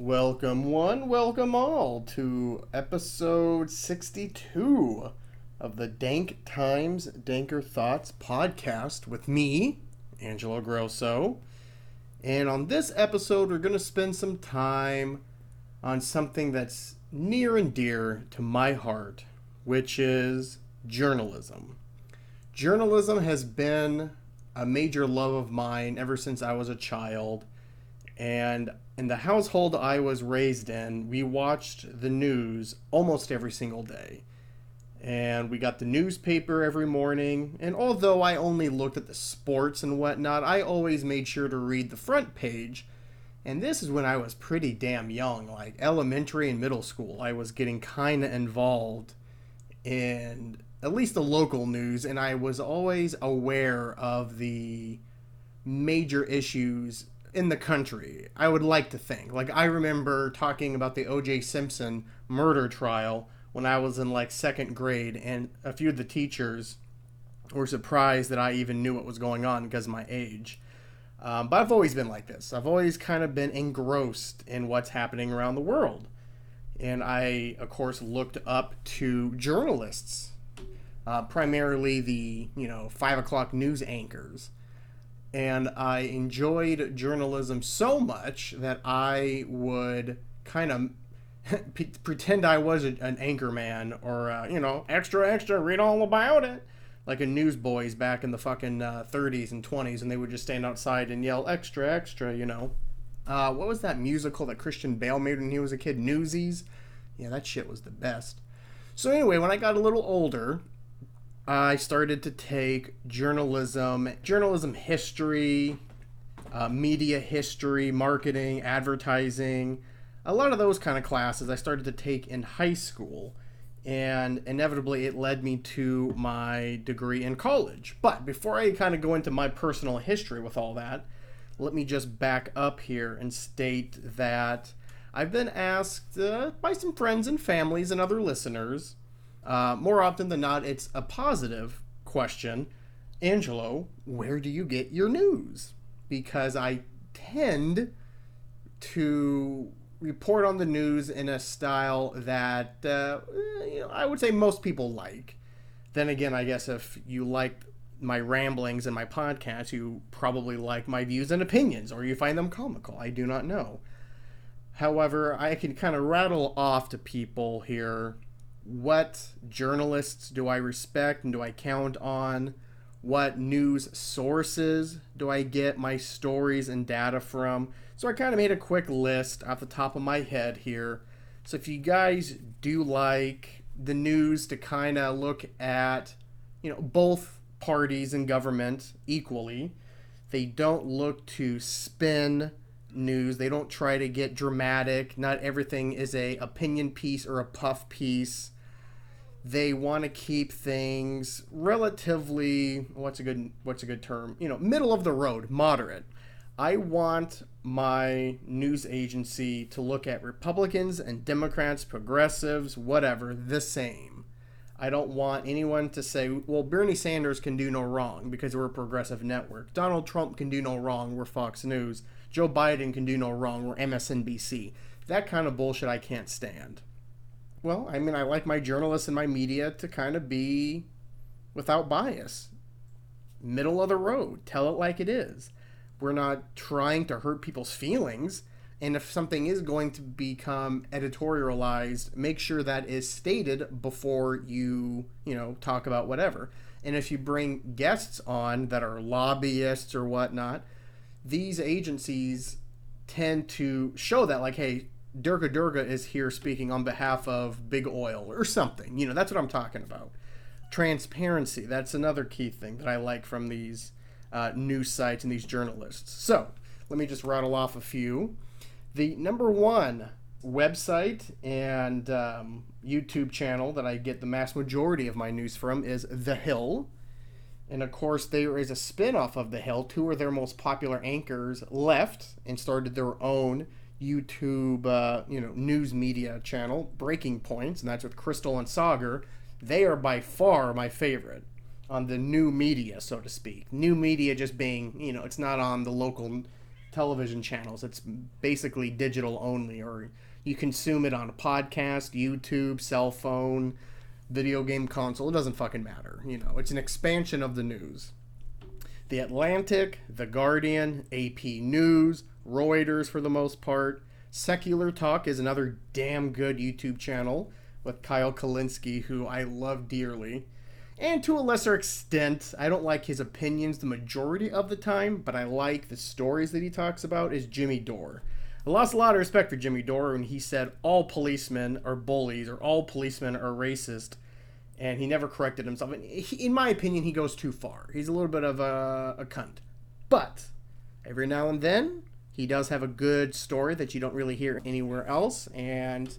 Welcome one, welcome all to episode 62 of the Dank Times Danker Thoughts podcast with me, Angelo Grosso. And on this episode, we're going to spend some time on something that's near and dear to my heart, which is journalism. Journalism has been a major love of mine ever since I was a child. And in the household I was raised in, we watched the news almost every single day. And we got the newspaper every morning. And although I only looked at the sports and whatnot, I always made sure to read the front page. And this is when I was pretty damn young, like elementary and middle school. I was getting kind of involved in at least the local news. And I was always aware of the major issues in the country, I would like to think. Like, I remember talking about the O.J. Simpson murder trial when I was in, like, second grade, and a few of the teachers were surprised that I even knew what was going on because of my age. But I've always been like this. I've always kind of been engrossed in what's happening around the world. And I, of course, looked up to journalists, primarily the, 5 o'clock news anchors. And I enjoyed journalism so much that I would kind of pretend I was an anchor man or, extra, extra, read all about it. Like a newsboys back in the fucking 30s and 20s, and they would just stand outside and yell, extra, extra, What was that musical that Christian Bale made when he was a kid? Newsies? Yeah, that shit was the best. So anyway, when I got a little older, I started to take journalism history, media history, marketing, advertising, a lot of those kind of classes I started to take in high school, and inevitably it led me to my degree in college. But before I kind of go into my personal history with all that, let me just back up here and state that I've been asked by some friends and families and other listeners, more often than not, it's a positive question. Angelo, where do you get your news? Because I tend to report on the news in a style that, I would say most people like. Then again, I guess if you like my ramblings and my podcast, you probably like my views and opinions, or you find them comical. I do not know. However, I can kind of rattle off to people here what journalists do I respect and do I count on? What news sources do I get my stories and data from? So I kind of made a quick list off the top of my head here. So if you guys do like the news to kind of look at, both parties in government equally, they don't look to spin news. They don't try to get dramatic. Not everything is a opinion piece or a puff piece. They want to keep things relatively, what's a good term? Middle of the road, moderate. I want my news agency to look at Republicans and Democrats, progressives, whatever, the same. I don't want anyone to say, well, Bernie Sanders can do no wrong because we're a progressive network. Donald Trump can do no wrong, we're Fox News. Joe Biden can do no wrong, we're MSNBC. That kind of bullshit I can't stand. Well, I like my journalists and my media to kind of be without bias. Middle of the road. Tell it like it is. We're not trying to hurt people's feelings. And if something is going to become editorialized, make sure that is stated before you, talk about whatever. And if you bring guests on that are lobbyists or whatnot, these agencies tend to show that, like, hey, Durga is here speaking on behalf of Big Oil or something. That's what I'm talking about. Transparency, that's another key thing that I like from these news sites and these journalists. So, let me just rattle off a few. The number one website and YouTube channel that I get the mass majority of my news from is The Hill. And of course, there is a spin-off of The Hill. Two of their most popular anchors left and started their own YouTube, news media channel, Breaking Points, and that's with Crystal and Sagar. They are by far my favorite on the new media, so to speak. New media just being, it's not on the local television channels. It's basically digital only, or you consume it on a podcast, YouTube, cell phone, video game console. It doesn't fucking matter. It's an expansion of the news. The Atlantic, The Guardian, AP News, Reuters for the most part. Secular Talk is another damn good YouTube channel with Kyle Kalinske, who I love dearly. And to a lesser extent, I don't like his opinions the majority of the time, but I like the stories that he talks about, is Jimmy Dore. I lost a lot of respect for Jimmy Dore when he said all policemen are bullies or all policemen are racist, and he never corrected himself. And in my opinion, he goes too far. He's a little bit of a cunt. But every now and then, he does have a good story that you don't really hear anywhere else. And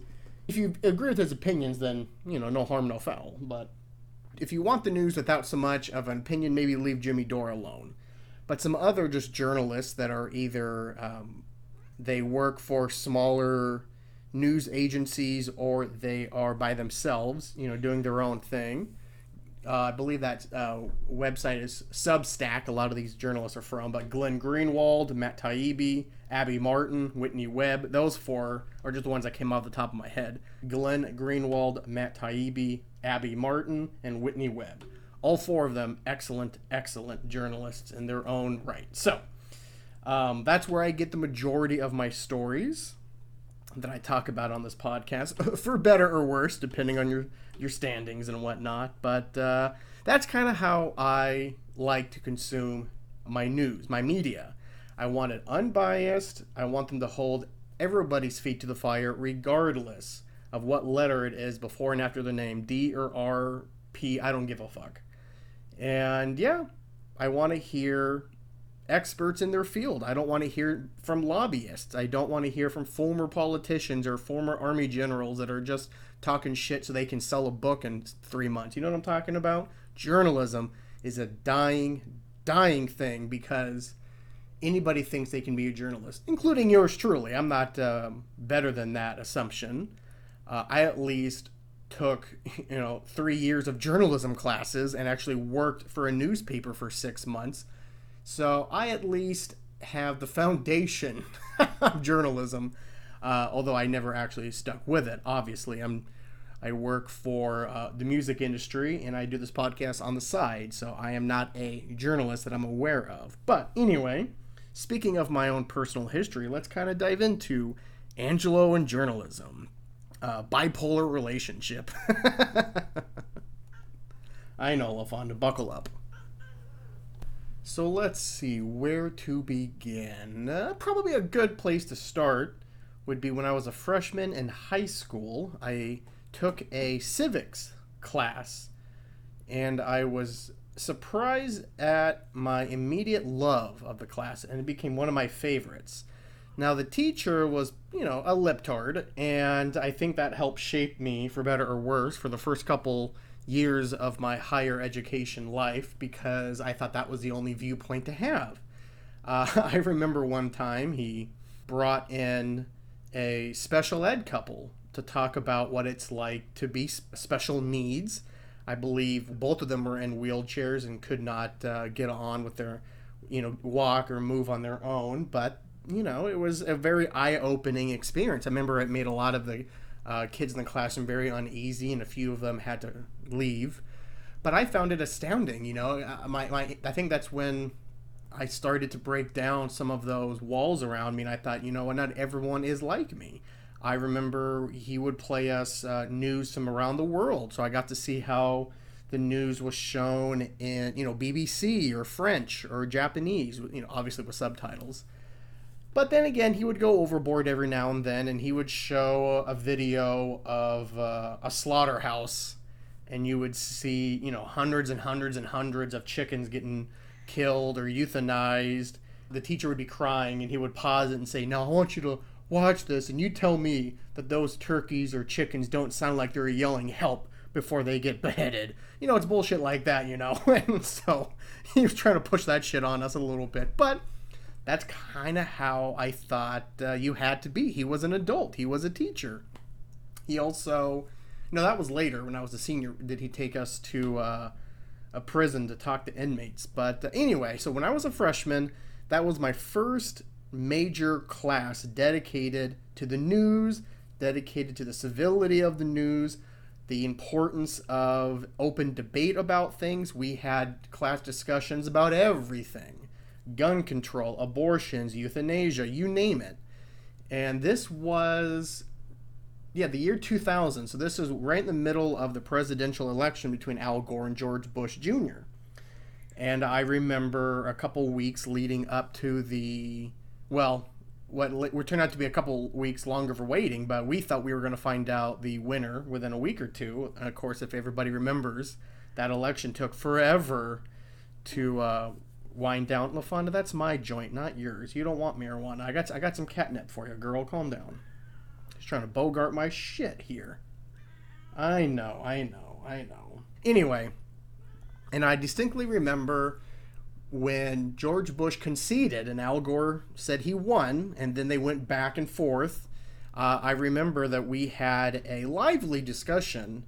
if you agree with his opinions, then, no harm, no foul. But if you want the news without so much of an opinion, maybe leave Jimmy Dore alone. But some other just journalists that are either they work for smaller news agencies or they are by themselves, doing their own thing. I believe that website is Substack. A lot of these journalists are from, but Glenn Greenwald, Matt Taibbi, Abby Martin, Whitney Webb. Those four are just the ones that came off the top of my head. Glenn Greenwald, Matt Taibbi, Abby Martin, and Whitney Webb. All four of them excellent, excellent journalists in their own right. So that's where I get the majority of my stories that I talk about on this podcast, for better or worse, depending on your standings and whatnot. But that's kind of how I like to consume my news, my media. I want it unbiased. I want them to hold everybody's feet to the fire, regardless of what letter it is before and after the name, D or R, P, I don't give a fuck. And yeah, I want to hear experts in their field. I don't want to hear from lobbyists. I don't want to hear from former politicians or former army generals that are just talking shit so they can sell a book in 3 months. You know what I'm talking about? Journalism is a dying thing because anybody thinks they can be a journalist, including yours truly. I'm not better than that assumption. I at least took 3 years of journalism classes and actually worked for a newspaper for 6 months. So I at least have the foundation of journalism, although I never actually stuck with it. Obviously, I work for the music industry, and I do this podcast on the side, so I am not a journalist that I'm aware of. But anyway, speaking of my own personal history, let's kind of dive into Angelo and journalism. Bipolar relationship. I know, LaFonda, buckle up. So let's see where to begin. Probably a good place to start would be when I was a freshman in high school. I took a civics class, and I was surprised at my immediate love of the class, and it became one of my favorites. Now, the teacher was, a libtard, and I think that helped shape me, for better or worse, for the first couple years of my higher education life, because I thought that was the only viewpoint to have. I remember one time he brought in a special ed couple to talk about what it's like to be special needs. I believe both of them were in wheelchairs and could not get on with their, walk or move on their own, but it was a very eye-opening experience. I remember it made a lot of the kids in the classroom very uneasy, and a few of them had to leave. But I found it astounding. I think that's when I started to break down some of those walls around me, and I thought, not everyone is like me. I remember he would play us news from around the world, so I got to see how the news was shown in, BBC or French or Japanese, obviously with subtitles. But then again, he would go overboard every now and then, and he would show a video of a slaughterhouse, and you would see, hundreds and hundreds and hundreds of chickens getting killed or euthanized. The teacher would be crying, and he would pause it and say, "Now I want you to watch this, and you tell me that those turkeys or chickens don't sound like they're yelling help before they get beheaded." It's bullshit like that, And so he was trying to push that shit on us a little bit, but that's kind of how I thought you had to be. He was an adult. He was a teacher. He also, that was later when I was a senior, did he take us to a prison to talk to inmates. But anyway, so when I was a freshman, that was my first major class dedicated to the news, dedicated to the civility of the news, the importance of open debate about things. We had class discussions about everything: gun control, abortions, euthanasia, you name it. And this was, the year 2000. So this is right in the middle of the presidential election between Al Gore and George Bush Jr. And I remember a couple weeks leading up to what turned out to be a couple weeks longer for waiting, but we thought we were going to find out the winner within a week or two. And of course, if everybody remembers, that election took forever to wind down. LaFonda, that's my joint, not yours. You don't want marijuana. I got some catnip for you, girl. Calm down. Just trying to bogart my shit here. I know. Anyway, and I distinctly remember when George Bush conceded and Al Gore said he won, and then they went back and forth. I remember that we had a lively discussion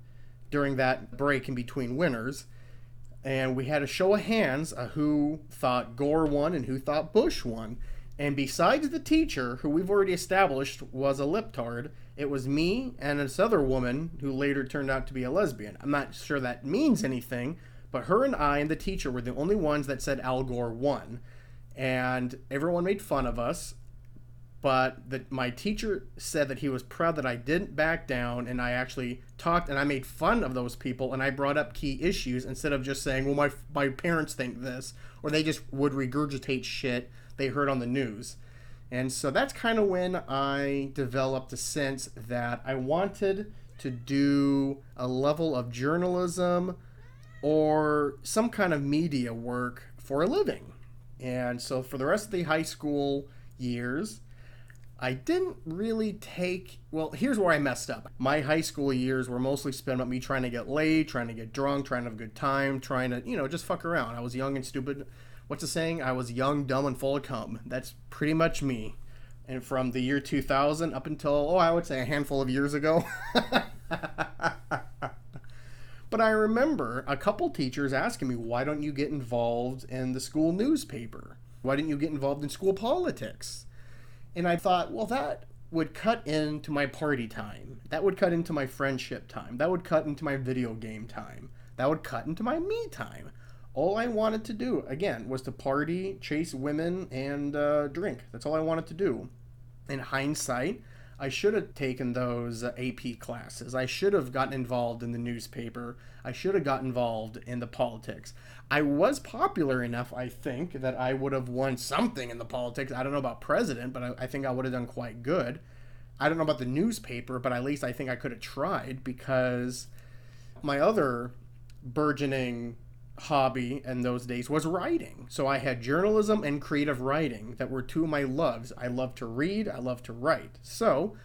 during that break in between winners, and we had a show of hands who thought Gore won and who thought Bush won. And besides the teacher, who we've already established was a liptard, it was me and this other woman who later turned out to be a lesbian. I'm not sure that means anything, but her and I and the teacher were the only ones that said Al Gore won. And everyone made fun of us. But my teacher said that he was proud that I didn't back down, and I actually talked and I made fun of those people, and I brought up key issues instead of just saying, well, my parents think this, or they just would regurgitate shit they heard on the news. And so that's kind of when I developed a sense that I wanted to do a level of journalism or some kind of media work for a living. And so for the rest of the high school years, I didn't really here's where I messed up. My high school years were mostly spent on me trying to get laid, trying to get drunk, trying to have a good time, trying to, just fuck around. I was young and stupid. What's the saying? I was young, dumb, and full of cum. That's pretty much me. And from the year 2000 up until, I would say a handful of years ago. But I remember a couple teachers asking me, why don't you get involved in the school newspaper? Why didn't you get involved in school politics? And I thought, well, that would cut into my party time. That would cut into my friendship time. That would cut into my video game time. That would cut into my me time. All I wanted to do, again, was to party, chase women, and drink. That's all I wanted to do. In hindsight, I should have taken those AP classes. I should have gotten involved in the newspaper. I should have gotten involved in the politics. I was popular enough, I think, that I would have won something in the politics. I don't know about president, but I think I would have done quite good. I don't know about the newspaper, but at least I think I could have tried, because my other burgeoning hobby in those days was writing. So I had journalism and creative writing that were two of my loves. I love to read, I love to write. So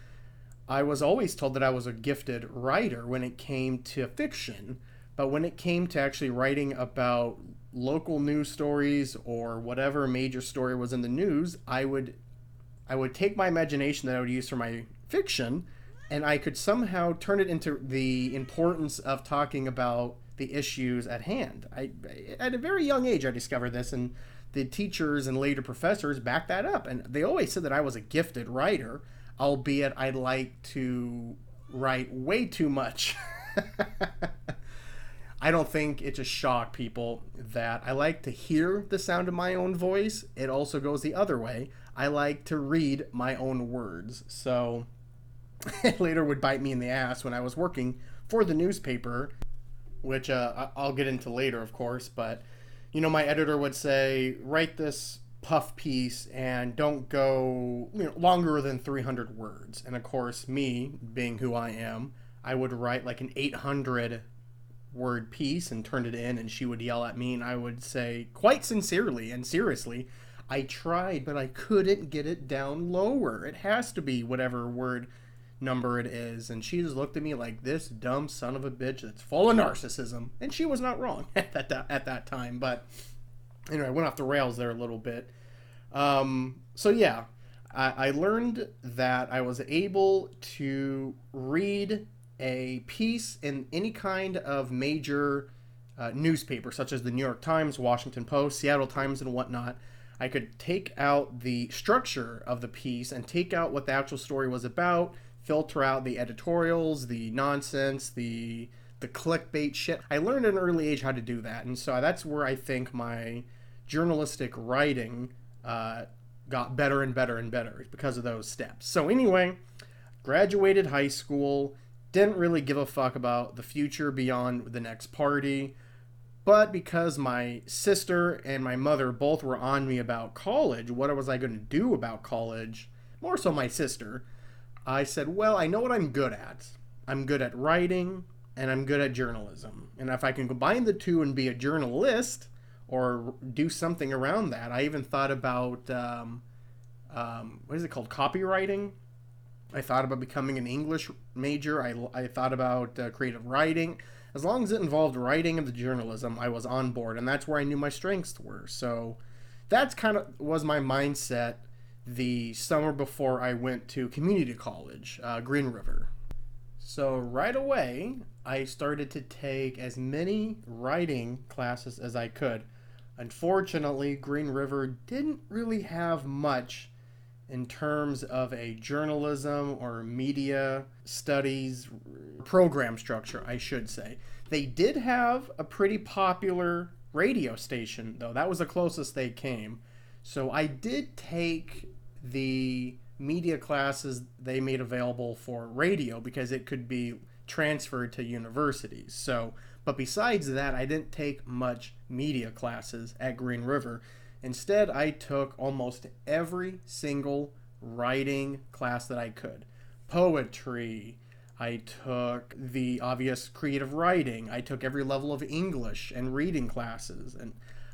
I was always told that I was a gifted writer when it came to fiction, but when it came to actually writing about local news stories or whatever major story was in the news, I would take my imagination that I would use for my fiction, and I could somehow turn it into the importance of talking about the issues at hand. At a very young age, I discovered this, and the teachers and later professors backed that up. And they always said that I was a gifted writer, albeit I like to write way too much. I don't think it just shocked people that I like to hear the sound of my own voice. It also goes the other way. I like to read my own words. So it later would bite me in the ass when I was working for the newspaper, which I'll get into later, of course, but, my editor would say, write this puff piece and don't go longer than 300 words. And, of course, me, being who I am, I would write like an 800-word piece and turn it in, and she would yell at me, and I would say, quite sincerely and seriously, I tried, but I couldn't get it down lower. It has to be whatever word number it is. And she just looked at me like this dumb son of a bitch that's full of narcissism, and she was not wrong at that time. But anyway, I went off the rails there a little bit. So yeah, I learned that I was able to read a piece in any kind of major newspaper, such as the New York Times, Washington Post, Seattle Times, and whatnot. I could take out the structure of the piece and take out what the actual story was about, filter out the editorials, the nonsense, the clickbait shit. I learned at an early age how to do that, and so that's where I think my journalistic writing got better and better and better because of those steps. So anyway, graduated high school, didn't really give a fuck about the future beyond the next party. But because my sister and my mother both were on me about college, what was I going to do about college? More so my sister. I said, well, I know what I'm good at. I'm good at writing and I'm good at journalism. And if I can combine the two and be a journalist or do something around that, I even thought about, what is it called? Copywriting. I thought about becoming an English major. I thought about creative writing. As long as it involved writing and the journalism, I was on board, and that's where I knew my strengths were. So that's kind of was my mindset the summer before I went to community college, Green River. So right away, I started to take as many writing classes as I could. Unfortunately, Green River didn't really have much in terms of a journalism or media studies program structure, I should say. They did have a pretty popular radio station, though. That was the closest they came. So I did take the media classes they made available for radio because it could be transferred to universities. So, but besides that, I didn't take much media classes at Green River. Instead, I took almost every single writing class that I could. Poetry. I took the obvious creative writing. I took every level of English and reading classes. And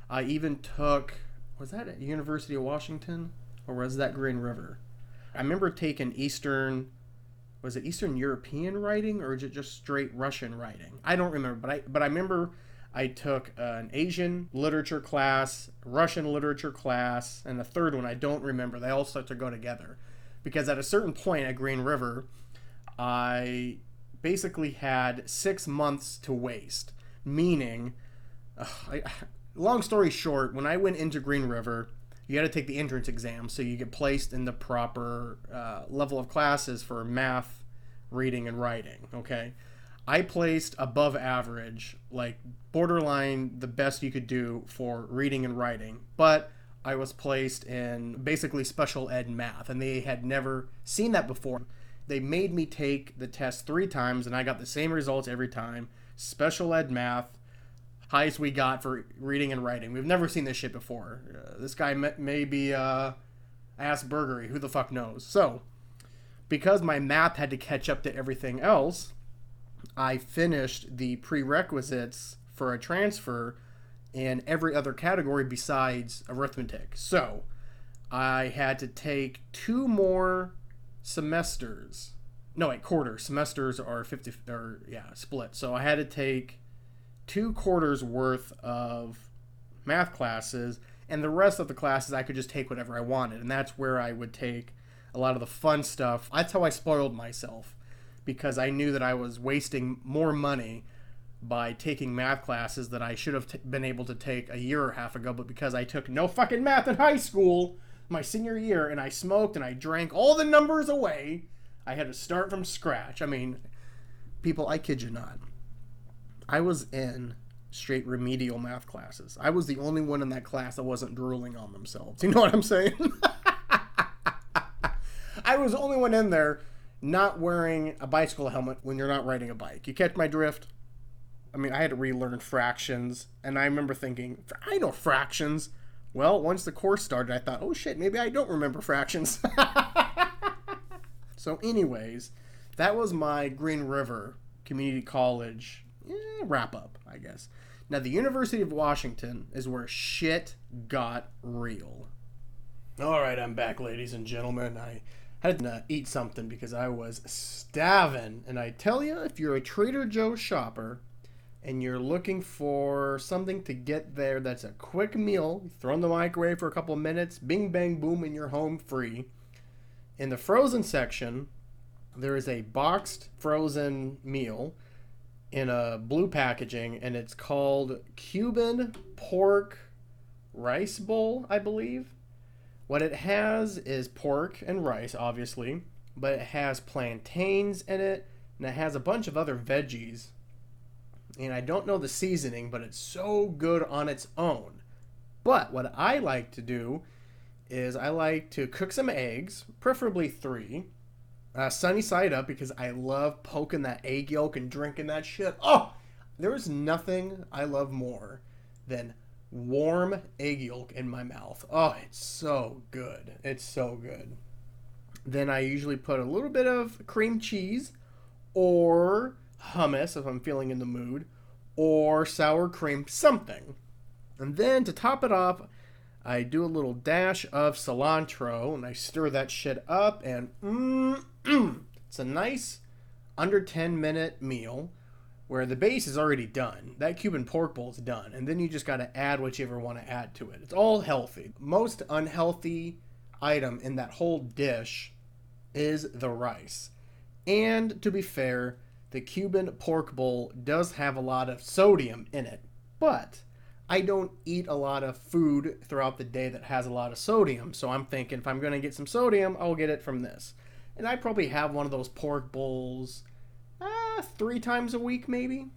I even took, was that at University of Washington? Or was that Green River? I remember taking Eastern European writing, or is it just straight Russian writing? I don't remember, but I remember I took an Asian literature class, Russian literature class, and a third one I don't remember. They all start to go together. Because at a certain point at Green River, I basically had 6 months to waste. Meaning, long story short, when I went into Green River, you had to take the entrance exam so you get placed in the proper level of classes for math, reading, and writing, okay? I placed above average, like borderline the best you could do for reading and writing, but I was placed in basically special ed math, and they had never seen that before. They made me take the test 3 times, and I got the same results every time. Special ed math, highest we got for reading and writing. We've never seen this shit before. This guy may be Aspergery, who the fuck knows. So, because my math had to catch up to everything else, I finished the prerequisites for a transfer in every other category besides arithmetic. So, I had to take 2 more semesters. No, wait, quarters. Semesters are 50, split. So I had to take 2 quarters worth of math classes, and the rest of the classes I could just take whatever I wanted. And that's where I would take a lot of the fun stuff. That's how I spoiled myself, because I knew that I was wasting more money by taking math classes that I should have been able to take a year or half ago, but because I took no fucking math in high school my senior year, and I smoked and I drank all the numbers away, I had to start from scratch. I mean, people, I kid you not, I was in straight remedial math classes. I was the only one in that class that wasn't drooling on themselves. You know what I'm saying? I was the only one in there not wearing a bicycle helmet when you're not riding a bike. You catch my drift? I mean, I had to relearn fractions, and I remember thinking, I know fractions. Well, once the course started, I thought, oh shit, maybe I don't remember fractions. So anyways, that was my Green River Community College wrap up, I guess. Now, the University of Washington is where shit got real. All right, I'm back, ladies and gentlemen. I had to eat something because I was starving. And I tell you, if you're a Trader Joe's shopper and you're looking for something to get there that's a quick meal, throw in the microwave for a couple of minutes, bing, bang, boom, and you're home free. In the frozen section, there is a boxed frozen meal in a blue packaging, and it's called Cuban pork rice bowl, I believe. What it has is pork and rice, obviously, but it has plantains in it, and it has a bunch of other veggies. And I don't know the seasoning, but it's so good on its own. But what I like to do is I like to cook some eggs, preferably 3, sunny side up, because I love poking that egg yolk and drinking that shit. Oh, there is nothing I love more than warm egg yolk in my mouth. Oh, it's so good. It's so good. Then I usually put a little bit of cream cheese or hummus if I'm feeling in the mood, or sour cream, something. And then to top it off, I do a little dash of cilantro and I stir that shit up, and it's a nice under 10-minute meal where the base is already done. That Cuban pork bowl is done, and then you just got to add what you ever want to add to it. It's all healthy. Most unhealthy item in that whole dish is the rice. And to be fair, the Cuban pork bowl does have a lot of sodium in it, but I don't eat a lot of food throughout the day that has a lot of sodium, so I'm thinking if I'm going to get some sodium, I'll get it from this. And I probably have one of those pork bowls 3 times a week, maybe.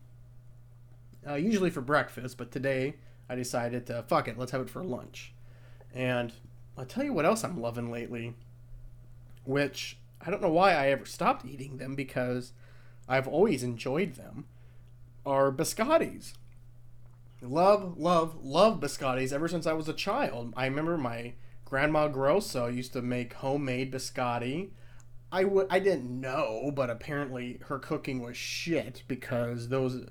Usually for breakfast, but today I decided to, fuck it, let's have it for lunch. And I'll tell you what else I'm loving lately, which I don't know why I ever stopped eating them, because I've always enjoyed them, are Biscottis. Love, love, love Biscottis ever since I was a child. I remember my grandma Grosso used to make homemade Biscotti. I didn't know, but apparently her cooking was shit, because those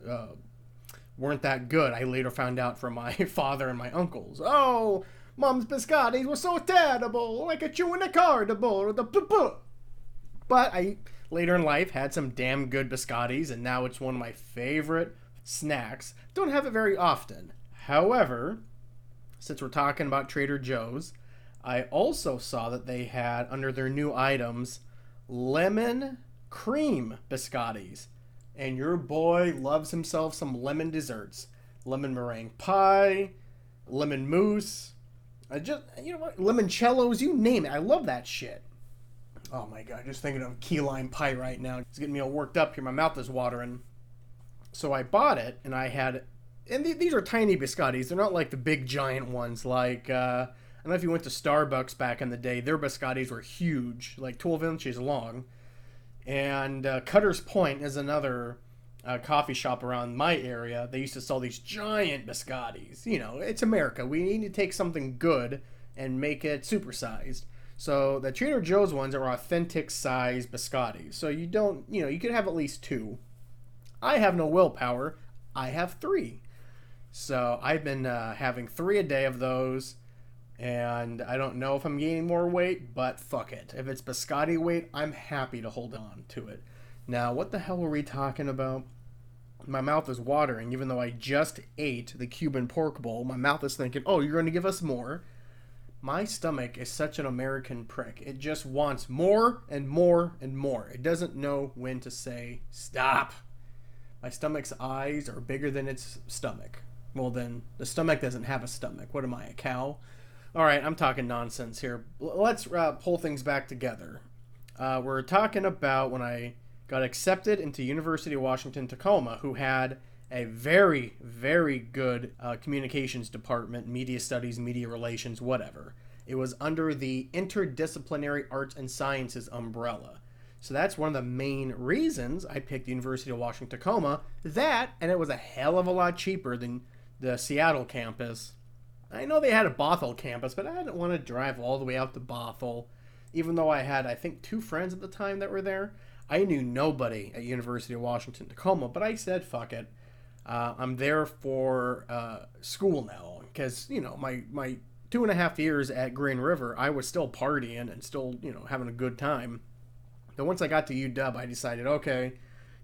weren't that good. I later found out from my father and my uncles. Oh, Mom's Biscottis were so terrible, like a chewing a cardboard. But I later in life had some damn good Biscottis, and now it's one of my favorite snacks. Don't have it very often. However, since we're talking about Trader Joe's, I also saw that they had, under their new items, lemon cream Biscottis. And your boy loves himself some lemon desserts. Lemon meringue pie, lemon mousse, you know what, limoncellos, you name it. I love that shit. Oh my god, just thinking of key lime pie right now. It's getting me all worked up here. My mouth is watering. So I bought it, and I had, and these are tiny Biscottis. They're not like the big giant ones. Like, I don't know if you went to Starbucks back in the day. Their Biscottis were huge, like 12 inches long. And Cutter's Point is another coffee shop around my area. They used to sell these giant Biscottis. You know, it's America. We need to take something good and make it supersized. So the Trader Joe's ones are authentic size Biscottis. So you don't, you know, you could have at least 2. I have no willpower. I have 3. So I've been having 3 a day of those. And I don't know if I'm gaining more weight, but fuck it. If it's Biscotti weight, I'm happy to hold on to it. Now, what the hell were we talking about? My mouth is watering, even though I just ate the Cuban pork bowl. My mouth is thinking, oh, you're going to give us more. My stomach is such an American prick. It just wants more and more and more. It doesn't know when to say, stop. My stomach's eyes are bigger than its stomach. Well, then, the stomach doesn't have a stomach. What am I, a cow? All right, I'm talking nonsense here. Let's pull things back together. We're talking about when I got accepted into University of Washington, Tacoma, who had a very, very good communications department, media studies, media relations, whatever. It was under the Interdisciplinary Arts and Sciences umbrella. So that's one of the main reasons I picked University of Washington, Tacoma. That, and it was a hell of a lot cheaper than the Seattle campus. I know they had a Bothell campus, but I didn't want to drive all the way out to Bothell. Even though I had, I think, 2 friends at the time that were there. I knew nobody at University of Washington, Tacoma, but I said, fuck it. I'm there for school now. Because, you know, my 2.5 years at Green River, I was still partying and still, you know, having a good time. But once I got to UW, I decided, okay,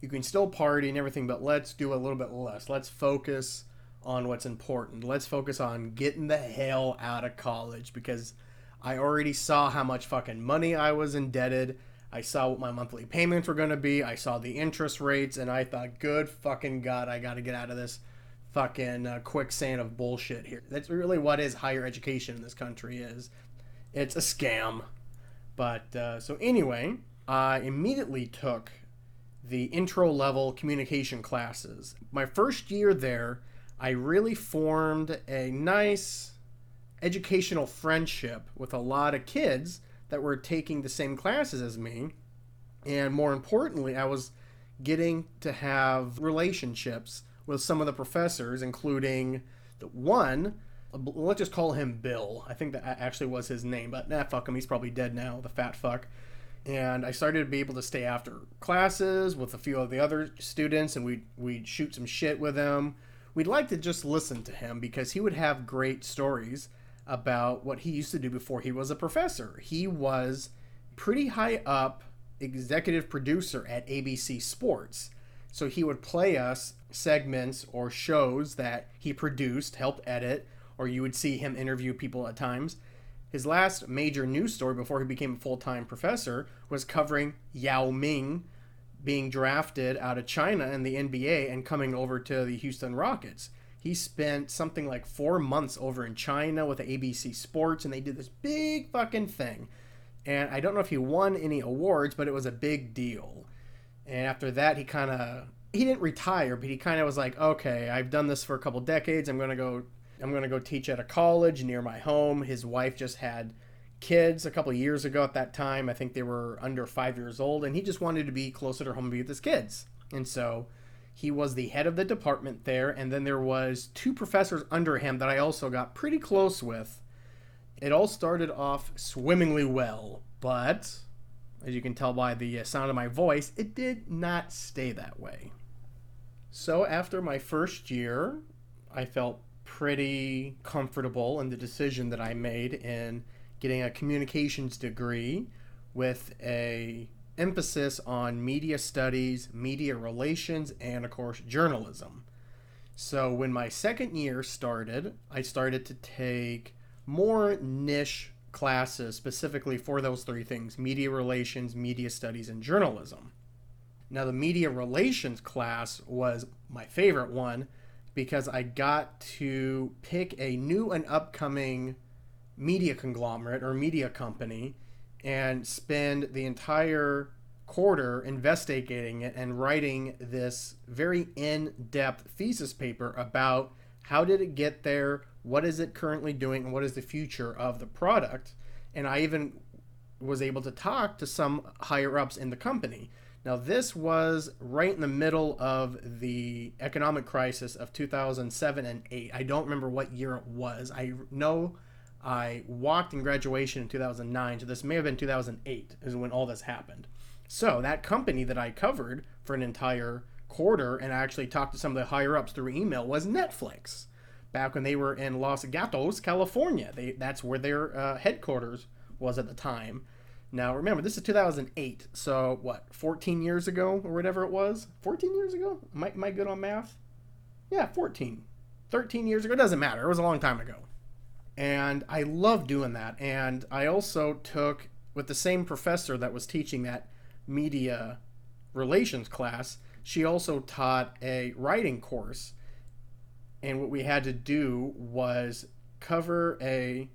you can still party and everything, but let's do a little bit less. Let's focus on what's important. Let's focus on getting the hell out of college, because I already saw how much fucking money I was indebted. I saw what my monthly payments were going to be. I saw the interest rates, and I thought, good fucking God, I got to get out of this fucking quicksand of bullshit here. That's really what is higher education in this country is. It's a scam. But so anyway, I immediately took the intro level communication classes. My first year there, I really formed a nice educational friendship with a lot of kids that were taking the same classes as me. And more importantly, I was getting to have relationships with some of the professors, including the one, let's just call him Bill. I think that actually was his name, but fuck him, he's probably dead now, the fat fuck. And I started to be able to stay after classes with a few of the other students, and we'd shoot some shit with him. We'd like to just listen to him because he would have great stories about what he used to do before he was a professor. He was pretty high up executive producer at ABC Sports. So he would play us segments or shows that he produced, helped edit, or you would see him interview people at times. His last major news story before he became a full-time professor was covering Yao Ming being drafted out of China in the NBA and coming over to the Houston Rockets. He spent something like 4 months over in China with ABC Sports, and they did this big fucking thing. And I don't know if he won any awards, but it was a big deal. And after that, he didn't retire, but he kind of was like, okay, I've done this for a couple decades. I'm going to go teach at a college near my home. His wife just had kids a couple of years ago at that time. I think they were under 5 years old, and he just wanted to be closer to home and be with his kids. And so he was the head of the department there, and then there was 2 professors under him that I also got pretty close with. It all started off swimmingly well, but as you can tell by the sound of my voice, it did not stay that way. So after my first year, I felt pretty comfortable in the decision that I made in getting a communications degree with a emphasis on media studies, media relations, and of course journalism. So when my second year started, I started to take more niche classes specifically for those 3 things: media relations, media studies, and journalism. Now the media relations class was my favorite one because I got to pick a new and upcoming media conglomerate or media company and spend the entire quarter investigating it and writing this very in-depth thesis paper about how did it get there, what is it currently doing, and what is the future of the product. And I even was able to talk to some higher ups in the company. Now this was right in the middle of the economic crisis of 2007 and 8. I don't remember what year it was. I know I walked in graduation in 2009, so this may have been 2008 is when all this happened. So that company that I covered for an entire quarter and I actually talked to some of the higher ups through email was Netflix. Back when they were in Los Gatos, California. That's where their headquarters was at the time. Now remember, this is 2008, so what, 14 years ago or whatever it was? 14 years ago? Am I good on math? Yeah, 14. 13 years ago, it doesn't matter. It was a long time ago. And I love doing that. And I also took, with the same professor that was teaching that media relations class, she also taught a writing course. And what we had to do was cover a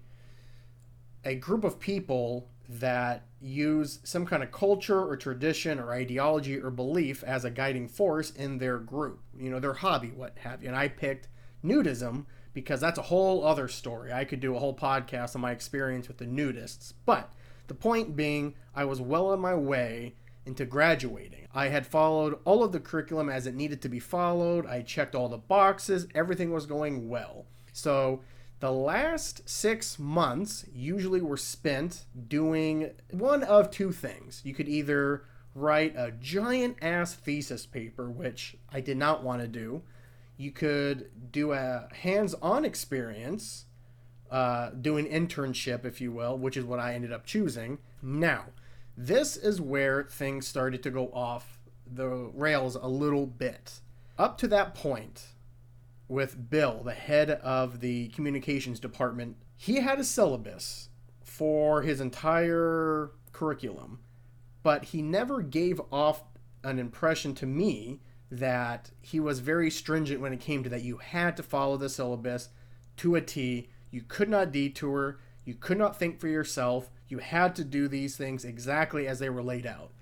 group of people that use some kind of culture or tradition or ideology or belief as a guiding force in their group, their hobby, what have you. And I picked nudism because that's a whole other story. I could do a whole podcast on my experience with the nudists. But the point being, I was well on my way into graduating. I had followed all of the curriculum as it needed to be followed. I checked all the boxes. Everything was going well. So the last 6 months usually were spent doing one of 2 things. You could either write a giant ass thesis paper, which I did not want to do. You could do a hands-on experience, do an internship, if you will, which is what I ended up choosing. Now, this is where things started to go off the rails a little bit. Up to that point, with Bill, the head of the communications department, he had a syllabus for his entire curriculum, but he never gave off an impression to me that he was very stringent when it came to that. You had to follow the syllabus to a T. You could not detour. You could not think for yourself. You had to do these things exactly as they were laid out.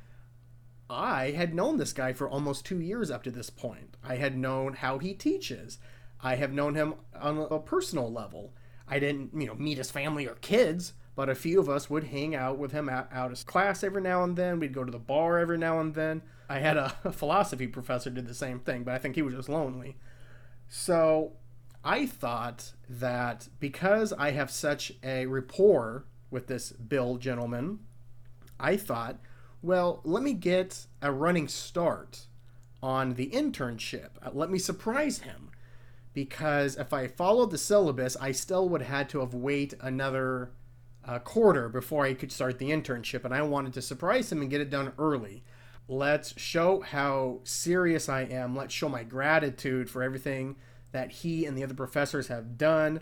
I had known this guy for almost 2 years up to this point. I had known how he teaches. I have known him on a personal level. I didn't, meet his family or kids, but a few of us would hang out with him out of class every now and then. We'd go to the bar every now and then. I had a philosophy professor did the same thing, but I think he was just lonely. So I thought that because I have such a rapport with this Bill gentleman, I thought, well, let me get a running start on the internship. Let me surprise him. Because if I followed the syllabus, I still would have had to have wait another quarter before I could start the internship. And I wanted to surprise him and get it done early. Let's show how serious I am. Let's show my gratitude for everything that he and the other professors have done.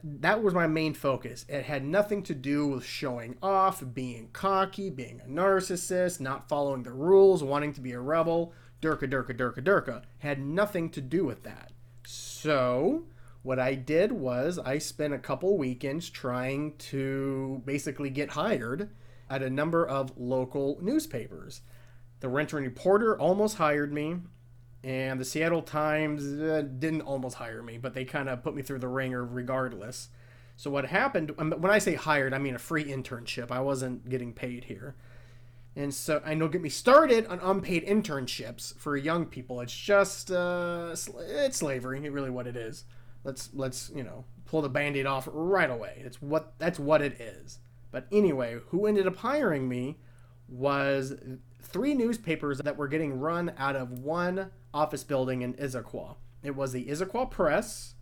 That was my main focus. It had nothing to do with showing off, being cocky, being a narcissist, not following the rules, wanting to be a rebel. Durka, durka, durka, durka. Had nothing to do with that. So what I did was I spent a couple weekends trying to basically get hired at a number of local newspapers. The Renter and Reporter almost hired me, and the Seattle Times didn't almost hire me, but they kind of put me through the ringer regardless. So what happened, when I say hired, I mean a free internship. I wasn't getting paid here. And so I know get me started on unpaid internships for young people. It's just it's slavery, really what it is. Let's pull the Band-Aid off right away. That's what it is. But anyway, who ended up hiring me was 3 newspapers that were getting run out of one office building in Issaquah. It was the Issaquah Press,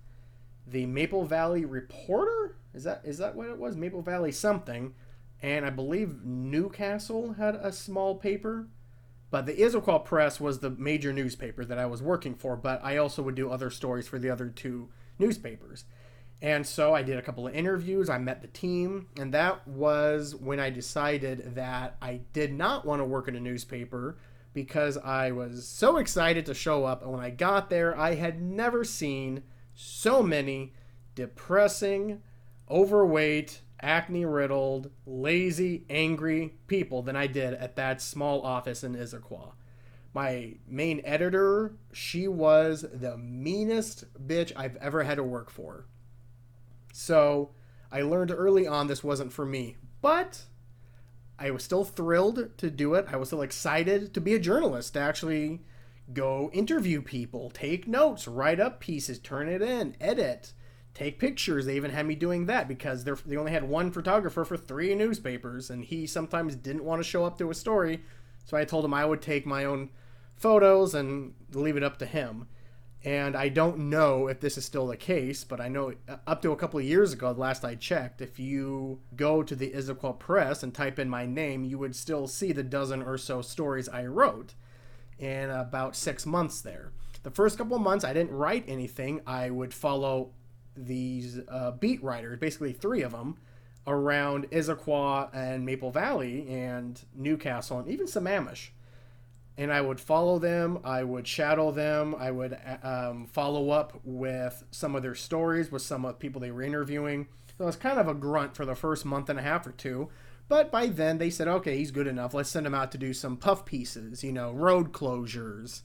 the Maple Valley Reporter. Is that what it was? Maple Valley something. And I believe Newcastle had a small paper. But the Issaquah Press was the major newspaper that I was working for, but I also would do other stories for the other 2 newspapers. And so I did a couple of interviews, I met the team, and that was when I decided that I did not want to work in a newspaper because I was so excited to show up. And when I got there, I had never seen so many depressing, overweight, acne-riddled, lazy, angry people than I did at that small office in Issaquah. My main editor, she was the meanest bitch I've ever had to work for. So I learned early on this wasn't for me, but I was still thrilled to do it. I was still excited to be a journalist, to actually go interview people, take notes, write up pieces, turn it in, edit, take pictures. They even had me doing that because they only had one photographer for 3 newspapers, and he sometimes didn't want to show up to a story. So I told him I would take my own photos and leave it up to him. And I don't know if this is still the case, but I know up to a couple of years ago, the last I checked, if you go to the Issaquah Press and type in my name, you would still see the dozen or so stories I wrote in about 6 months there. The first couple of months, I didn't write anything. I would follow these beat writers, basically 3 of them, around Issaquah and Maple Valley and Newcastle and even Sammamish. And I would follow them, I would shadow them, I would follow up with some of their stories, with some of the people they were interviewing. So I was kind of a grunt for the first month and a half or 2. But by then they said, okay, he's good enough. Let's send him out to do some puff pieces, road closures,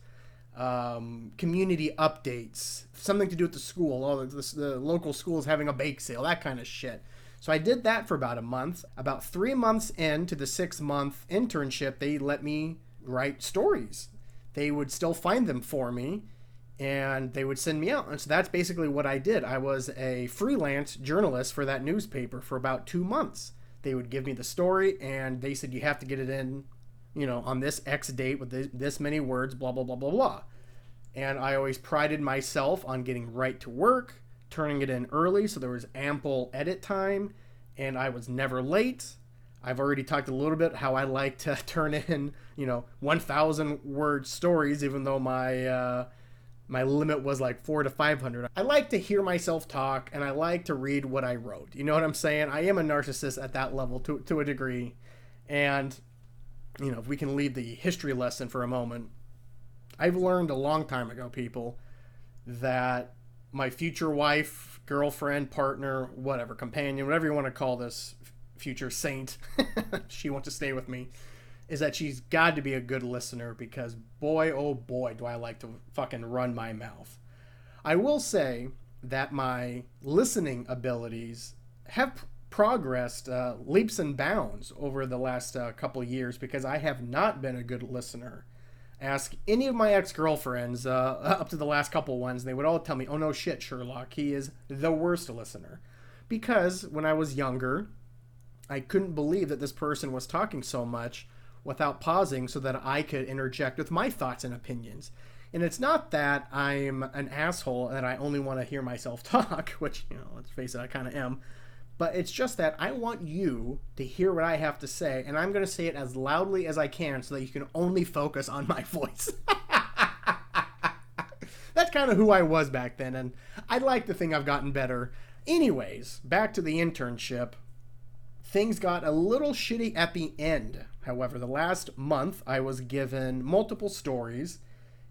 community updates, something to do with the school. Oh, the local school is having a bake sale, that kind of shit. So I did that for about a month. About 3 months into the 6-month internship, they let me write stories. They would still find them for me and they would send me out. And so that's basically what I did. I was a freelance journalist for that newspaper for about 2 months. They would give me the story and they said, you have to get it in, on this X date with this many words, blah, blah, blah, blah, blah. And I always prided myself on getting right to work, turning it in early so there was ample edit time, and I was never late. I've already talked a little bit how I like to turn in, 1,000 word stories, even though my limit was like 400 to 500. I like to hear myself talk, and I like to read what I wrote. You know what I'm saying? I am a narcissist at that level to a degree. And, if we can leave the history lesson for a moment. I've learned a long time ago, people, that my future wife, girlfriend, partner, whatever, companion, whatever you want to call this future saint, she wants to stay with me, is that she's got to be a good listener because boy, oh boy, do I like to fucking run my mouth. I will say that my listening abilities have progressed leaps and bounds over the last couple years because I have not been a good listener. Ask any of my ex-girlfriends up to the last couple ones, they would all tell me, oh no shit, Sherlock, he is the worst listener. Because when I was younger, I couldn't believe that this person was talking so much without pausing so that I could interject with my thoughts and opinions. And it's not that I'm an asshole and I only want to hear myself talk, which, let's face it, I kind of am. But it's just that I want you to hear what I have to say, and I'm going to say it as loudly as I can so that you can only focus on my voice. That's kind of who I was back then, and I'd like to think I've gotten better. Anyways, back to the internship. Things got a little shitty at the end. However, the last month I was given multiple stories,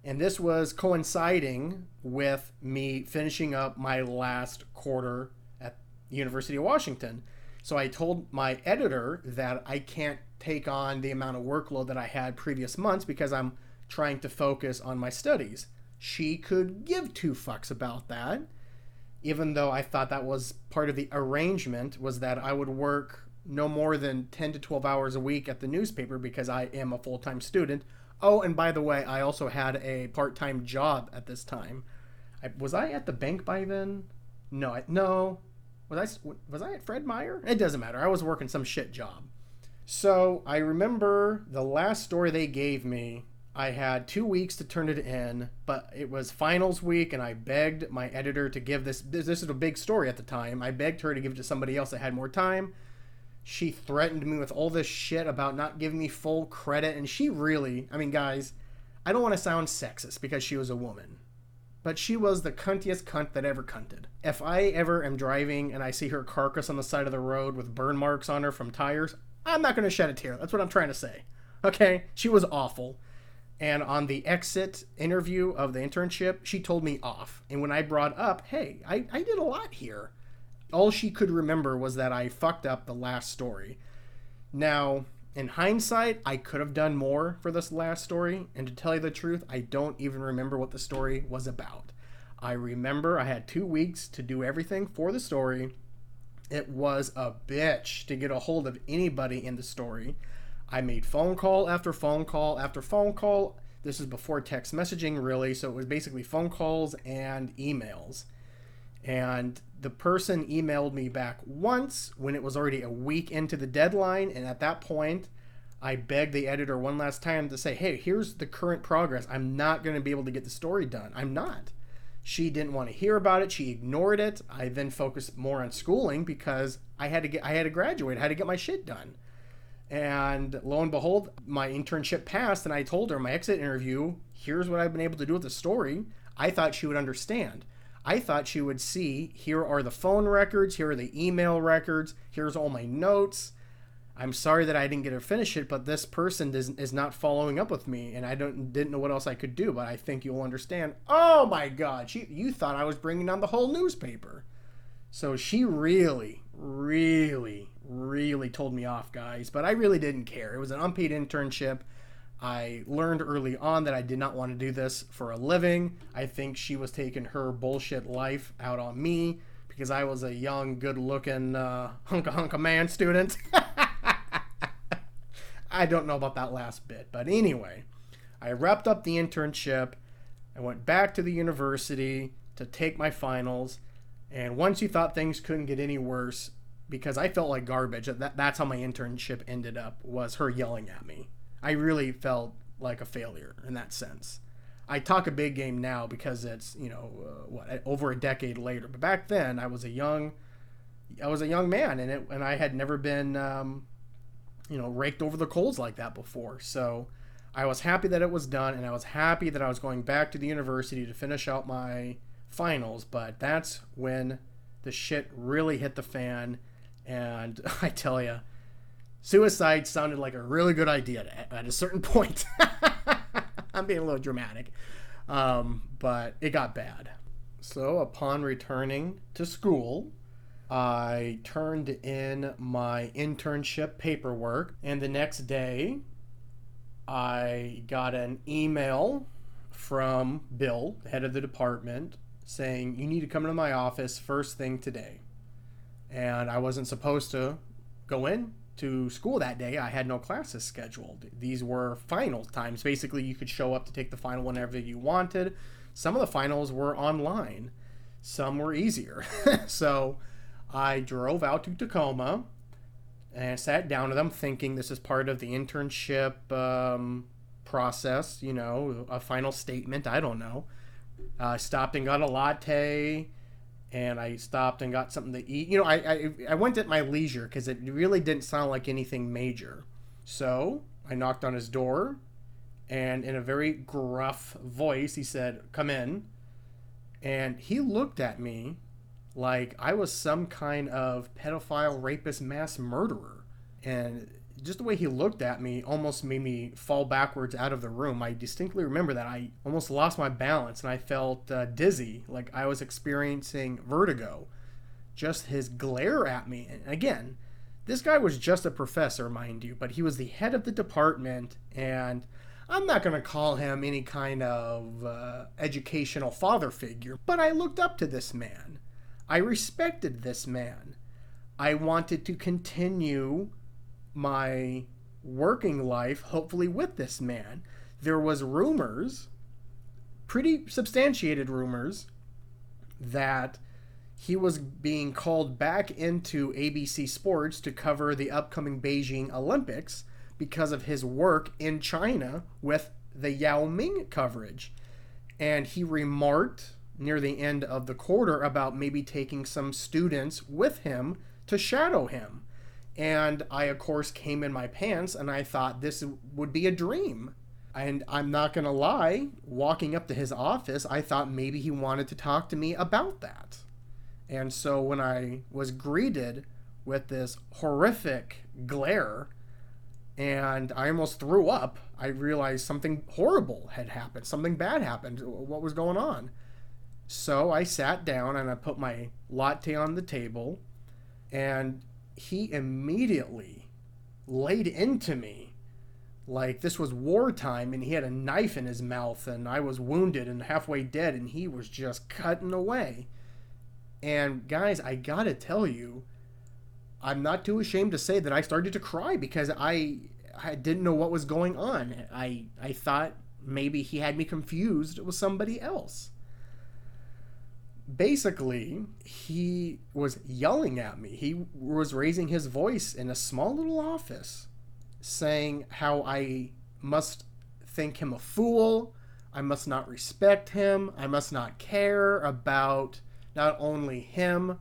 and this was coinciding with me finishing up my last quarter at the University of Washington. So I told my editor that I can't take on the amount of workload that I had previous months because I'm trying to focus on my studies. She could give two fucks about that, even though I thought that was part of the arrangement, was that I would work no more than 10 to 12 hours a week at the newspaper because I am a full-time student. Oh, and by the way, I also had a part-time job at this time. Was I at the bank by then? No. Was I at Fred Meyer? It doesn't matter. I was working some shit job. So I remember the last story they gave me, I had 2 weeks to turn it in, but it was finals week, and I begged my editor to give this is a big story at the time. I begged her to give it to somebody else that had more time. She threatened me with all this shit about not giving me full credit, and she really, guys, I don't want to sound sexist because she was a woman, but she was the cuntiest cunt that ever cunted. If I ever am driving and I see her carcass on the side of the road with burn marks on her from tires, I'm not going to shed a tear. That's what I'm trying to say. Okay? She was awful. And on the exit interview of the internship, she told me off. And when I brought up, hey, I did a lot here, all she could remember was that I fucked up the last story. Now, in hindsight, I could have done more for this last story. And to tell you the truth, I don't even remember what the story was about. I remember I had 2 weeks to do everything for the story. It was a bitch to get a hold of anybody in the story. I made phone call after phone call after phone call. This is before text messaging, really, so it was basically phone calls and emails. And the person emailed me back once when it was already a week into the deadline, and at that point, I begged the editor one last time to say, hey, here's the current progress. I'm not going to be able to get the story done. I'm not. She didn't want to hear about it. She ignored it. I then focused more on schooling because I had to graduate. I had to get my shit done. And lo and behold, my internship passed, and I told her in my exit interview, here's what I've been able to do with the story. I thought she would understand. I thought she would see, here are the phone records, here are the email records, here's all my notes. I'm sorry that I didn't get to finish it, but this person is not following up with me, and I didn't know what else I could do, but I think you'll understand. Oh my God, you thought I was bringing down the whole newspaper. So she really, really, really told me off, guys, but I really didn't care. It was an unpaid internship. I learned early on that I did not want to do this for a living. I think she was taking her bullshit life out on me because I was a young, good-looking hunka man student. I don't know about that last bit, but anyway, I wrapped up the internship. I went back to the university to take my finals, and once you thought things couldn't get any worse, because I felt like garbage, that's how my internship ended up, was her yelling at me. I really felt like a failure in that sense. I talk a big game now because it's, over a decade later. But back then, I was a young man, and I had never been, raked over the coals like that before. So I was happy that it was done, and I was happy that I was going back to the university to finish out my finals. But that's when the shit really hit the fan, and I tell you, suicide sounded like a really good idea at a certain point. I'm being a little dramatic. But it got bad. So upon returning to school, I turned in my internship paperwork, and the next day I got an email from Bill, the head of the department, saying, you need to come into my office first thing today. And I wasn't supposed to go in to school that day. I had no classes scheduled. These were final times. Basically, you could show up to take the final whenever you wanted. Some of the finals were online. Some were easier. So I drove out to Tacoma and sat down with them thinking this is part of the internship process, you know, a final statement. I don't know. I stopped and got a latte, and I stopped and got something to eat. You know, I went at my leisure because it really didn't sound like anything major. So I knocked on his door, and in a very gruff voice, he said, come in. And he looked at me like I was some kind of pedophile, rapist, mass murderer. And just the way he looked at me almost made me fall backwards out of the room. I distinctly remember that. I almost lost my balance, and I felt dizzy, like I was experiencing vertigo. Just his glare at me. And again, this guy was just a professor, mind you, but he was the head of the department, and I'm not going to call him any kind of educational father figure, but I looked up to this man. I respected this man. I wanted to continue my working life, hopefully with this man. There was rumors, pretty substantiated rumors, that he was being called back into ABC Sports to cover the upcoming Beijing Olympics because of his work in China with the Yao Ming coverage. And he remarked near the end of the quarter about maybe taking some students with him to shadow him. And I, of course, came in my pants, and I thought this would be a dream. And I'm not going to lie, walking up to his office, I thought maybe he wanted to talk to me about that. And so when I was greeted with this horrific glare, and I almost threw up, I realized something horrible had happened. Something bad happened. What was going on? So I sat down, and I put my latte on the table, and he immediately laid into me like this was wartime, and he had a knife in his mouth, and I was wounded and halfway dead, and he was just cutting away. And guys, I gotta tell you, I'm not too ashamed to say that I started to cry because I didn't know what was going on. I thought maybe he had me confused with somebody else. Basically, he was yelling at me. He was raising his voice in a small little office, saying how I must think him a fool, I must not respect him, I must not care about not only him,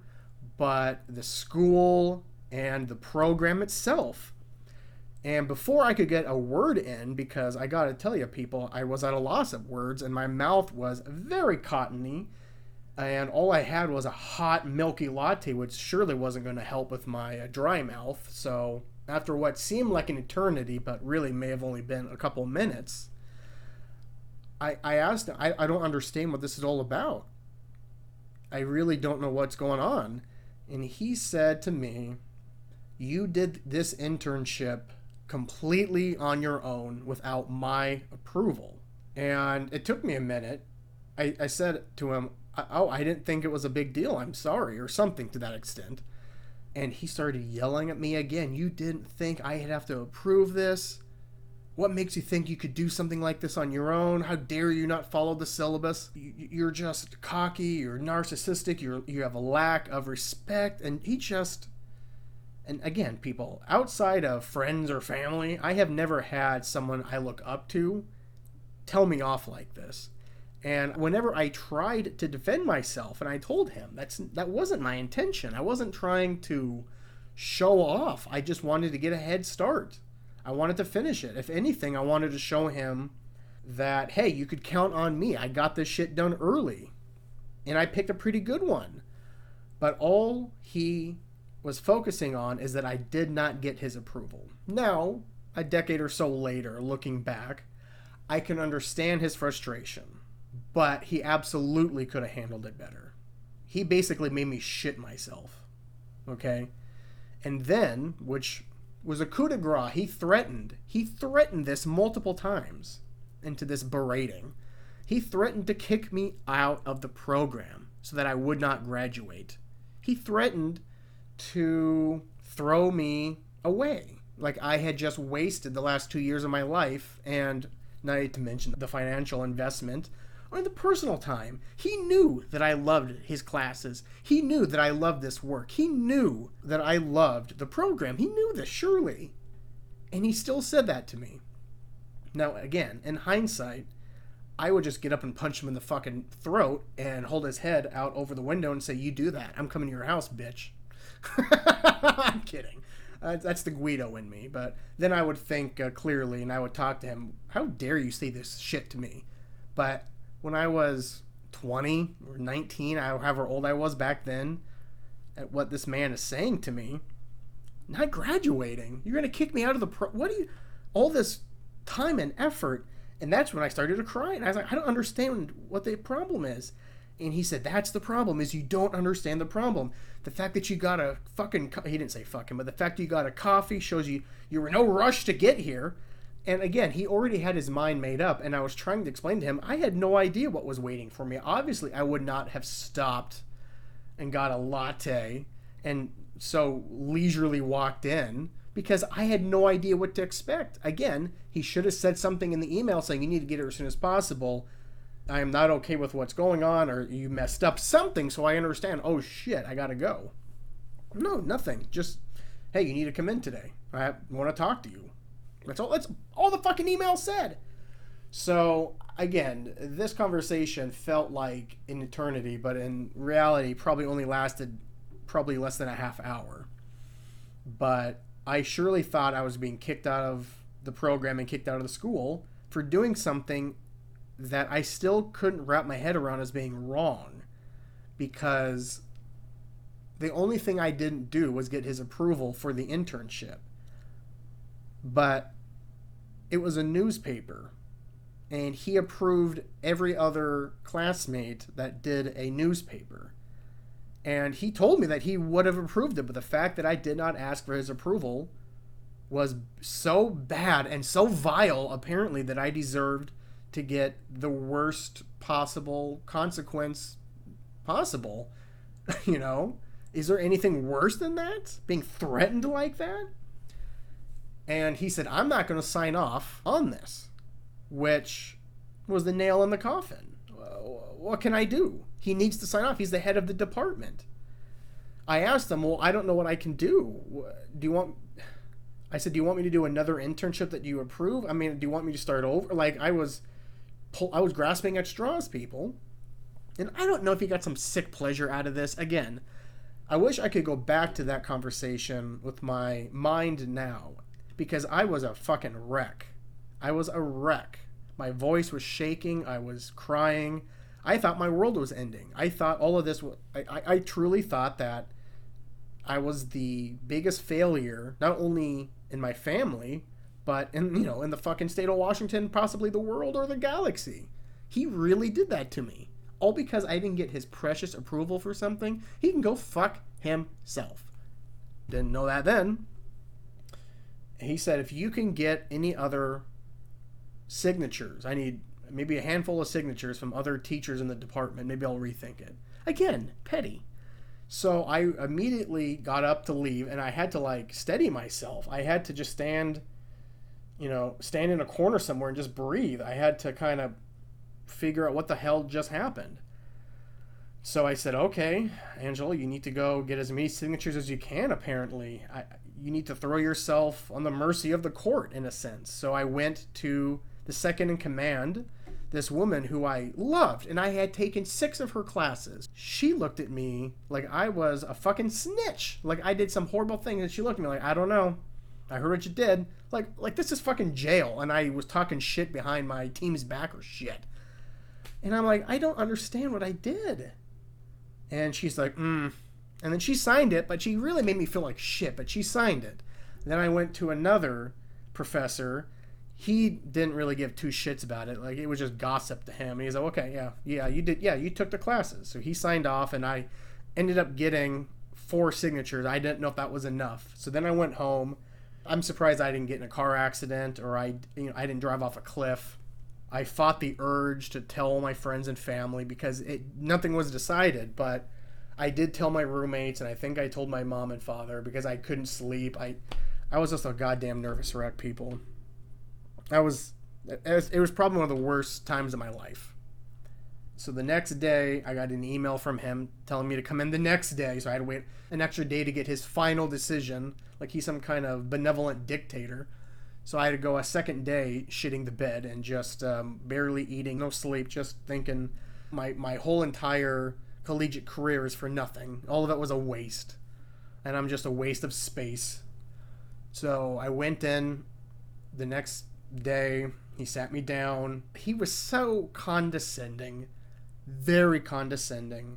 but the school and the program itself. And before I could get a word in, because I gotta tell you people, I was at a loss of words, and my mouth was very cottony, and all I had was a hot, milky latte, which surely wasn't going to help with my dry mouth. So after what seemed like an eternity, but really may have only been a couple minutes, I asked him, I don't understand what this is all about. I really don't know what's going on. And he said to me, you did this internship completely on your own without my approval. And it took me a minute. I said to him, oh, I didn't think it was a big deal. I'm sorry, or something to that extent. And he started yelling at me again. You didn't think I'd have to approve this? What makes you think you could do something like this on your own? How dare you not follow the syllabus? You're just cocky, you're narcissistic, you have a lack of respect. And he just... And again, people, outside of friends or family, I have never had someone I look up to tell me off like this. And whenever I tried to defend myself, and I told him that wasn't my intention. I wasn't trying to show off. I just wanted to get a head start. I wanted to finish it. If anything, I wanted to show him that, hey, you could count on me. I got this shit done early. And I picked a pretty good one. But all he was focusing on is that I did not get his approval. Now, a decade or so later, looking back, I can understand his frustration, but he absolutely could have handled it better. He basically made me shit myself. Okay? And then, which was a coup de grace, he threatened this multiple times into this berating. He threatened to kick me out of the program so that I would not graduate. He threatened to throw me away. Like I had just wasted the last 2 years of my life, and not to mention the financial investment or the personal time. He knew that I loved his classes. He knew that I loved this work. He knew that I loved the program. He knew this, surely. And he still said that to me. Now, again, in hindsight, I would just get up and punch him in the fucking throat and hold his head out over the window and say, "You do that. I'm coming to your house, bitch." I'm kidding. That's the Guido in me. But then I would think clearly, and I would talk to him, "How dare you say this shit to me?" But when I was 20 or 19, however old I was back then, at what this man is saying to me, not graduating, you're going to kick me out of the all this time and effort. And that's when I started to cry. And I was like, I don't understand what the problem is. And he said, that's the problem, is you don't understand the problem. The fact that you got a fucking, he didn't say fucking, but the fact that you got a coffee shows you were in no rush to get here. And again, he already had his mind made up. And I was trying to explain to him, I had no idea what was waiting for me. Obviously, I would not have stopped and got a latte and so leisurely walked in, because I had no idea what to expect. Again, he should have said something in the email saying, you need to get here as soon as possible. I am not okay with what's going on, or you messed up something so I understand. Oh shit, I gotta go. No, nothing. Just, hey, you need to come in today. I want to talk to you. That's all the fucking email said. So again, this conversation felt like an eternity, but in reality probably only lasted less than a half hour. But I surely thought I was being kicked out of the program and kicked out of the school for doing something that I still couldn't wrap my head around as being wrong, because the only thing I didn't do was get his approval for the internship. But it was a newspaper, and he approved every other classmate that did a newspaper. And he told me that he would have approved it, but the fact that I did not ask for his approval was so bad and so vile, apparently, that I deserved to get the worst possible consequence possible. You know? Is there anything worse than that? Being threatened like that? And he said, I'm not going to sign off on this, which was the nail in the coffin. What can I do? He needs to sign off. He's the head of the department. I asked him, well, I don't know what I can do. I said, do you want me to do another internship that you approve? I mean, do you want me to start over? Like, I was grasping at straws, people. And I don't know if he got some sick pleasure out of this. Again, I wish I could go back to that conversation with my mind now, because I was a fucking wreck. I was a wreck. My voice was shaking. I was crying. I thought my world was ending. I thought all of this, I truly thought that I was the biggest failure, not only in my family, but in the fucking state of Washington, possibly the world or the galaxy. He really did that to me. All because I didn't get his precious approval for something. He can go fuck himself. Didn't know that then. He said, if you can get any other signatures, I need maybe a handful of signatures from other teachers in the department, maybe I'll rethink it. Again, petty. So I immediately got up to leave, and I had to steady myself. I had to just stand in a corner somewhere and just breathe. I had to kind of figure out what the hell just happened. So I said, okay, Angelo, you need to go get as many signatures as you can, apparently. You need to throw yourself on the mercy of the court, in a sense. So I went to the second in command, this woman who I loved, and I had taken 6 of her classes. She looked at me like I was a fucking snitch, like I did some horrible thing, and she looked at me like, I don't know, I heard what you did, like this is fucking jail, and I was talking shit behind my team's back or shit. And I'm like, I don't understand what I did. And she's like, And then she signed it, but she really made me feel like shit, but she signed it. Then I went to another professor. he didn't really give two shits about it. Like, it was just gossip to him. And he's like, okay, yeah, you did. Yeah, you took the classes. So he signed off, and I ended up getting 4 signatures. I didn't know if that was enough. So then I went home. I'm surprised I didn't get in a car accident, or I didn't drive off a cliff. I fought the urge to tell my friends and family because nothing was decided, but I did tell my roommates, and I think I told my mom and father because I couldn't sleep. I was just a goddamn nervous wreck, people. It was probably one of the worst times of my life. So the next day, I got an email from him telling me to come in the next day. So I had to wait an extra day to get his final decision. Like he's some kind of benevolent dictator. So I had to go a second day shitting the bed and just barely eating, no sleep, just thinking my whole entire collegiate career is for nothing. All of it was a waste. And I'm just a waste of space. So I went in the next day. He sat me down. He was so condescending, very condescending.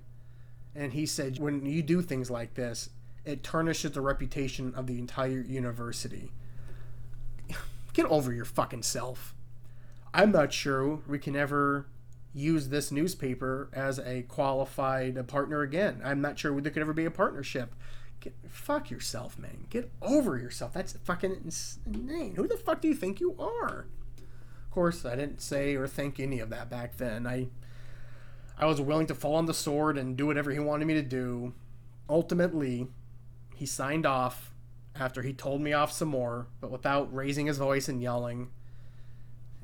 And he said, when you do things like this, it tarnishes the reputation of the entire university. Get over your fucking self. I'm not sure we can ever use this newspaper as a qualified partner again. I'm not sure there could ever be a partnership. Fuck yourself, man. Get over yourself. That's fucking insane. Who the fuck do you think you are? Of course, I didn't say or think any of that back then. I was willing to fall on the sword and do whatever he wanted me to do. Ultimately, he signed off after he told me off some more, but without raising his voice and yelling.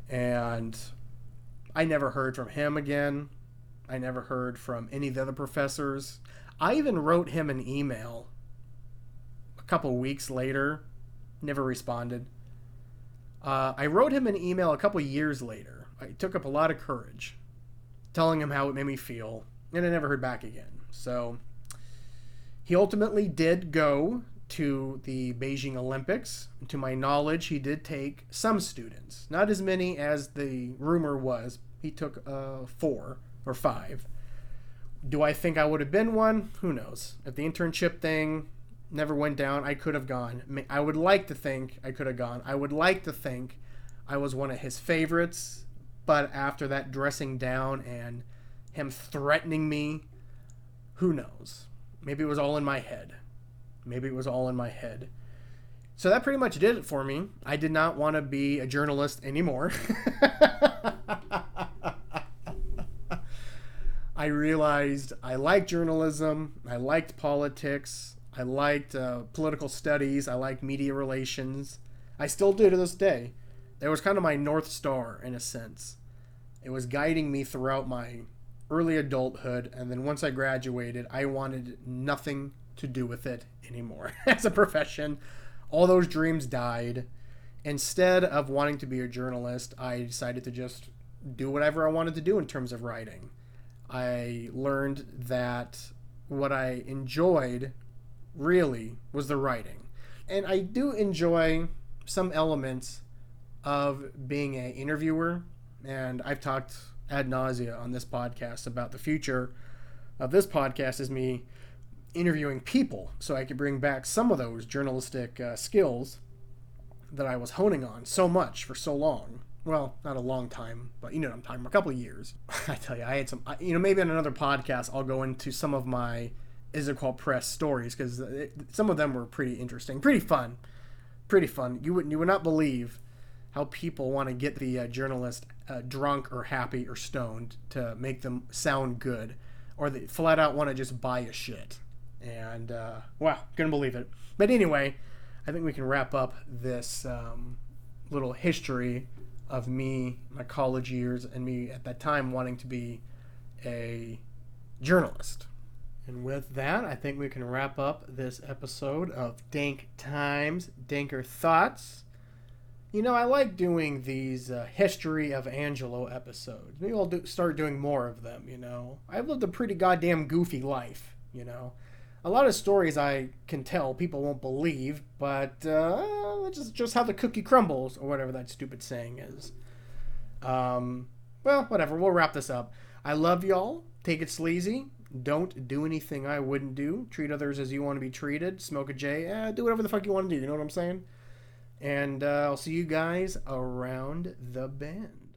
And I never heard from him again. I never heard from any of the other professors. I even wrote him an email a couple weeks later. Never responded. I wrote him an email a couple years later. I took up a lot of courage, telling him how it made me feel, and I never heard back again. So he ultimately did go to the Beijing Olympics. To my knowledge, he did take some students. Not as many as the rumor was. He took 4 or 5. Do I think I would have been one? Who knows? If the internship thing never went down, I could have gone. I would like to think I could have gone. I would like to think I was one of his favorites. But after that dressing down and him threatening me, who knows? Maybe it was all in my head. So that pretty much did it for me. I did not want to be a journalist anymore. I realized I liked journalism. I liked politics. I liked political studies. I liked media relations. I still do to this day. It was kind of my North Star in a sense. It was guiding me throughout my early adulthood. And then once I graduated, I wanted nothing to do with it anymore. As a profession, all those dreams died. Instead of wanting to be a journalist, I decided to just do whatever I wanted to do in terms of writing. I learned that what I enjoyed really was the writing. And I do enjoy some elements of being an interviewer. And I've talked ad nausea on this podcast about the future of this podcast is me interviewing people so I could bring back some of those journalistic skills that I was honing on so much for so long. Well, not a long time, but you know what I'm talking about, a couple of years. I tell you, I had some, maybe on another podcast I'll go into some of my Issaquah Press stories because some of them were pretty interesting, pretty fun. You would not believe how people want to get the journalist drunk or happy or stoned to make them sound good, or they flat out want to just buy a shit. And wow, couldn't believe it. But anyway, I think we can wrap up this little history of me, my college years, and me at that time wanting to be a journalist. And with that, I think we can wrap up this episode of Dank Times, Danker Thoughts. I like doing these history of Angelo episodes. Maybe I'll start doing more of them, I've lived a pretty goddamn goofy life, A lot of stories I can tell people won't believe, but that's just how the cookie crumbles, or whatever that stupid saying is. Well, whatever. We'll wrap this up. I love y'all. Take it sleazy. Don't do anything I wouldn't do. Treat others as you want to be treated. Smoke a J. Do whatever the fuck you want to do. You know what I'm saying? And I'll see you guys around the bend.